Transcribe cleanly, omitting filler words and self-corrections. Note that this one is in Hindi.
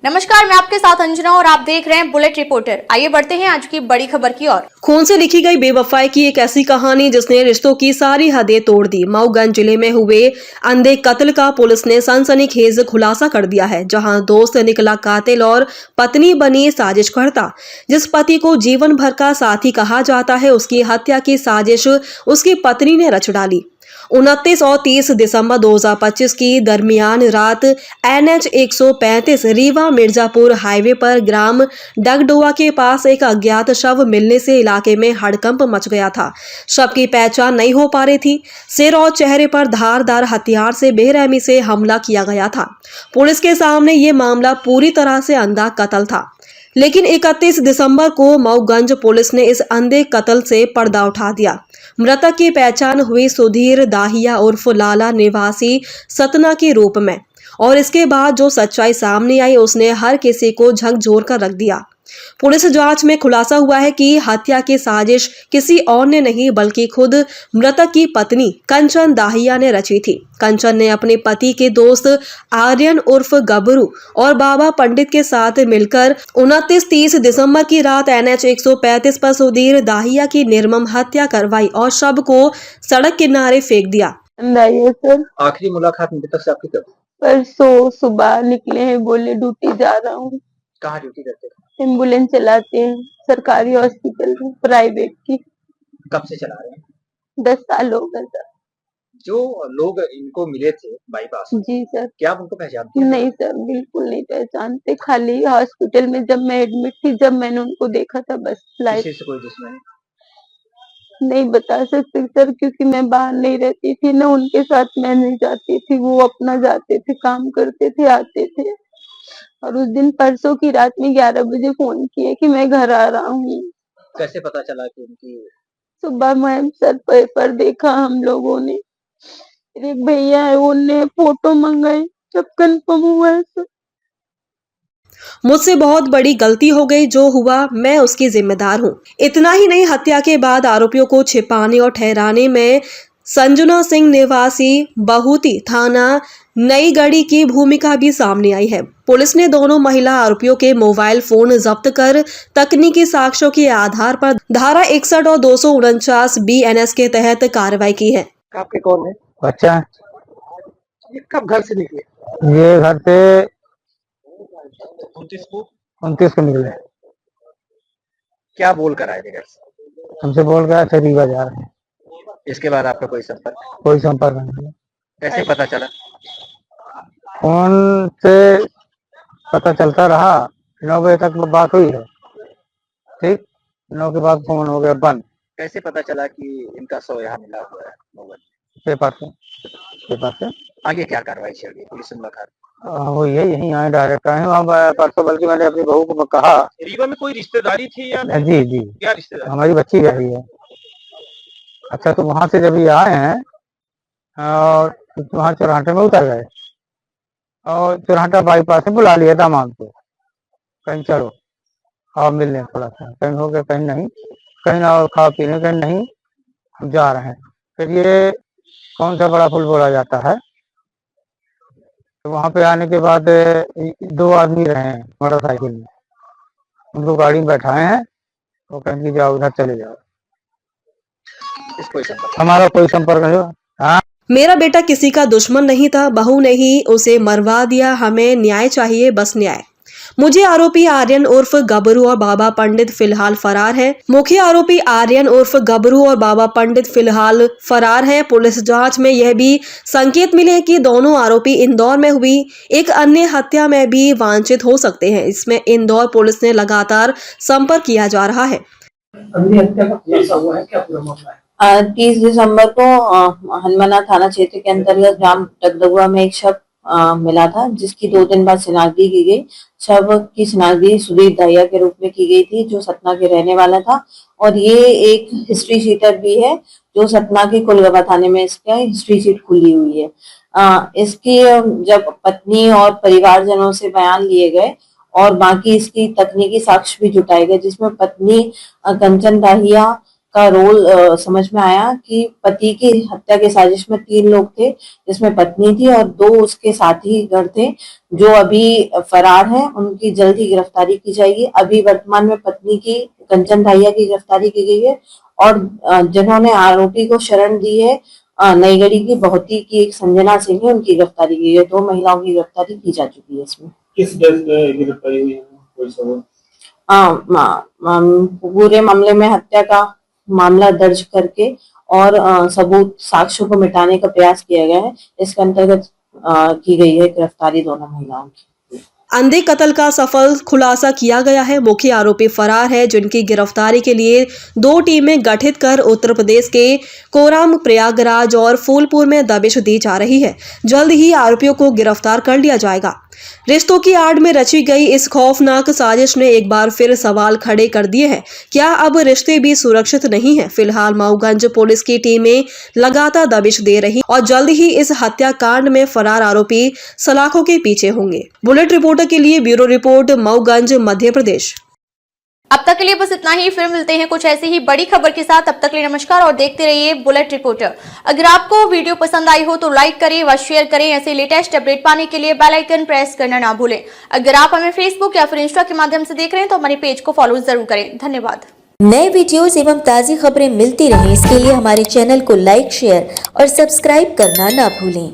नमस्कार, मैं आपके साथ अंजना और आप देख रहे हैं बुलेट रिपोर्टर। आइए बढ़ते हैं आज की बड़ी खबर की ओर। खून से लिखी गई बेवफाई की एक ऐसी कहानी जिसने रिश्तों की सारी हदें तोड़ दी। मऊगंज जिले में हुए अंधे कत्ल का पुलिस ने सनसनीखेज खुलासा कर दिया है, जहां दोस्त निकला कातिल और पत्नी बनी साजिशकर्ता। जिस पति को जीवन भर का साथी कहा जाता है, उसकी हत्या की साजिश उसकी पत्नी ने रच डाली। 29 और 30 दिसंबर 2025 की दरमियान रात NH 135 रीवा मिर्जापुर हाईवे पर ग्राम डगडोआ के पास एक अज्ञात शव मिलने से इलाके में हड़कंप मच गया था। शव की पहचान नहीं हो पा रही थी। सिर और चेहरे पर धारदार हथियार से बेरहमी से हमला किया गया था। पुलिस के सामने ये मामला पूरी तरह से अंधा कत्ल था, लेकिन 31 दिसंबर को मऊगंज पुलिस ने इस अंधे कत्ल से पर्दा उठा दिया। मृतक की पहचान हुई सुधीर दाहिया उर्फ लाला निवासी सतना के रूप में, और इसके बाद जो सच्चाई सामने आई उसने हर किसी को झकझोर कर रख दिया। पुलिस जांच में खुलासा हुआ है कि हत्या की साजिश किसी और ने नहीं बल्कि खुद मृतक की पत्नी कंचन दाहिया ने रची थी। कंचन ने अपने पति के दोस्त आर्यन उर्फ गबरू और बाबा पंडित के साथ मिलकर 29-30 दिसंबर की रात NH 135 पर सुधीर दाहिया की निर्मम हत्या करवाई और शव को सड़क किनारे फेंक दिया। सर, आखिरी मुलाकात मृतक से आपकी कब? परसों सुबह निकले हैं, बोले ड्यूटी जा रहा हूँ। कहाँ ड्यूटी करते हैं? एम्बुलेंस चलाते हैं सरकारी हॉस्पिटल में, प्राइवेट की। कब से चला रहे हैं? 10 साल हो गए सर। जो लोग इनको मिले थे बाईपास में, जी सर। क्या आप उनको पहचानते हैं? नहीं सर, बिल्कुल नहीं पहचानते। खाली हॉस्पिटल में जब मैं एडमिट थी, जब मैंने उनको देखा था बस। किसी से कोई दुश्मनी? नहीं बता सकते सर, क्योंकि मैं बाहर नहीं रहती थी ना, उनके साथ मैं नहीं जाती थी। वो अपना जाते थे, काम करते थे, आते थे। और उस दिन परसों की रात में 11 बजे फोन किए कि मैं घर आ रहा हूँ। कैसे पता चला कि उनकी? सुबह मैम सर पेपर देखा हम लोगों ने, एक भैया है उनने फोटो मंगाई, जब कंफर्म हुआ है सर। मुझसे बहुत बड़ी गलती हो गई, जो हुआ मैं उसकी जिम्मेदार हूँ। इतना ही नहीं, हत्या के बाद आरोपियों को छिपाने और ठहराने में संजुना सिंह निवासी बहुती थाना नई गढ़ी की भूमिका भी सामने आई है। पुलिस ने दोनों महिला आरोपियों के मोबाइल फोन जब्त कर तकनीकी साक्ष्यों के आधार पर धारा 61 और 249 BNS के तहत कार्रवाई की है। आपके कौन है? बच्चा है। ये कब घर से निकले? ये घर से 29 को निकले। क्या बोल कर आए थे घर से? हमसे बोल गया था रीवा जा रहे हैं। इसके बाद आपका कोई संपर्क? कोई संपर्क नहीं। कैसे पता चला? फोन से पता चलता रहा। 9 बजे तक बात हुई है, ठीक। 9 के बाद फोन हो गया बंद। कैसे पता चला कि इनका शव यहाँ मिला हुआ है मऊगंज? पेपर से। आगे क्या कार्रवाई चल रही है? पुलिस से मुलाकात वो यहीं आए, डायरेक्ट आए वहाँ परसों, बल्कि मैंने अपनी बहू को कहा। रीवा में कोई रिश्तेदारी थी या नहीं? जी जी, क्या रिश्तेदारी? हमारी बच्ची रही है। अच्छा, तो वहां से जब ये आए हैं और वहाँ चौराहे में उतर गए और चौराहा बाईपास से बुला लिया दामाद को, कहीं चलो आओ मिलने थोड़ा सा। कहीं हो गया, कहीं नहीं, कहीं और खा पीने, कहीं नहीं, हम जा रहे हैं। फिर ये कौन सा बड़ा पुल बोला जाता है, तो वहां पे आने के बाद 2 आदमी रहे हैं मोटरसाइकिल में, उनको गाड़ी में बैठाए हैं, वो कहेंगे जाओ उधर चले जाओ। हमारा कोई संपर्क नहीं। हाँ, मेरा बेटा किसी का दुश्मन नहीं था, बहू ने ही उसे मरवा दिया। हमें न्याय चाहिए, बस न्याय। मुझे आरोपी आर्यन उर्फ गबरू और बाबा पंडित फिलहाल फरार है। मुख्य आरोपी आर्यन उर्फ गबरू और बाबा पंडित फिलहाल फरार है। पुलिस जांच में यह भी संकेत मिले कि दोनों आरोपी इंदौर में हुई एक अन्य हत्या में भी वांछित हो सकते हैं। इसमें इंदौर पुलिस ने लगातार संपर्क किया जा रहा है। अन्य हत्या का खुलासा हुआ है? क्या पूरा मामला है? 30 दिसंबर को हनुमाना थाना क्षेत्र के अंतर्गत ग्राम डगडुआ में एक शव मिला था, जिसकी 2 दिन बाद शिनाख्ती की गई। शव की शिनाख्ती सुधीर दाहिया के रूप में की गई थी, जो सतना के रहने वाला था, और ये एक हिस्ट्री शीटर भी है, जो सतना के कुलगवा थाने में इसका हिस्ट्री शीट खुली हुई है। इसकी जब पत्नी और परिवारजनों से बयान लिए गए और बाकी इसकी तकनीकी साक्ष्य भी जुटाए गए, जिसमें पत्नी कंचन दाहिया का रोल समझ में आया कि पति की हत्या की साजिश में 3 लोग थे, जिसमें पत्नी थी और 2 उसके साथीगण थे जो अभी फरार हैं। उनकी जल्द ही गिरफ्तारी की जाएगी। अभी वर्तमान में पत्नी की कंचन दाहिया की गिरफ्तारी की गई है और जिन्होंने आरोपी को शरण दी है नईगढ़ी की बहोती की एक संजना सिंह है, उनकी गिरफ्तारी की है। 2 महिलाओं की गिरफ्तारी की जा चुकी है इसमें। किस बेस पे गिरफ्तारी हुई है? कोई सबूत? पूरे मामले में हत्या का मामला दर्ज करके और सबूत साक्ष्यों को मिटाने का प्रयास किया गया है। इसके अंतर्गत की गई है गिरफ्तारी दोनों महिलाओं की। अंधे कत्ल का सफल खुलासा किया गया है। मुख्य आरोपी फरार है, जिनकी गिरफ्तारी के लिए 2 टीमें गठित कर उत्तर प्रदेश के कोरम, प्रयागराज और फूलपुर में दबिश दी जा रही है। जल्द ही आरोपियों को गिरफ्तार कर लिया जाएगा। रिश्तों की आड़ में रची गई इस खौफनाक साजिश ने एक बार फिर सवाल खड़े कर दिए हैं। क्या अब रिश्ते भी सुरक्षित नहीं हैं? फिलहाल मऊगंज पुलिस की टीमें लगातार दबिश दे रही और जल्द ही इस हत्याकांड में फरार आरोपी सलाखों के पीछे होंगे। बुलेट रिपोर्टर के लिए ब्यूरो रिपोर्ट, मऊगंज, मध्य प्रदेश। अब तक के लिए बस इतना ही। फिर मिलते हैं कुछ ऐसी ही बड़ी खबर के साथ। अब तक के लिए नमस्कार और देखते रहिए बुलेट रिपोर्टर। अगर आपको वीडियो पसंद आई हो तो लाइक करें व शेयर करें। ऐसे लेटेस्ट अपडेट पाने के लिए बेल आइकन प्रेस करना ना भूलें। अगर आप हमें फेसबुक या फिर इंस्टा के माध्यम से देख रहे हैं तो हमारे पेज को फॉलो जरूर करें। धन्यवाद। नए वीडियोस एवं ताज़ी खबरें मिलती रहें, इसके लिए हमारे चैनल को लाइक, शेयर और सब्सक्राइब करना ना भूलें।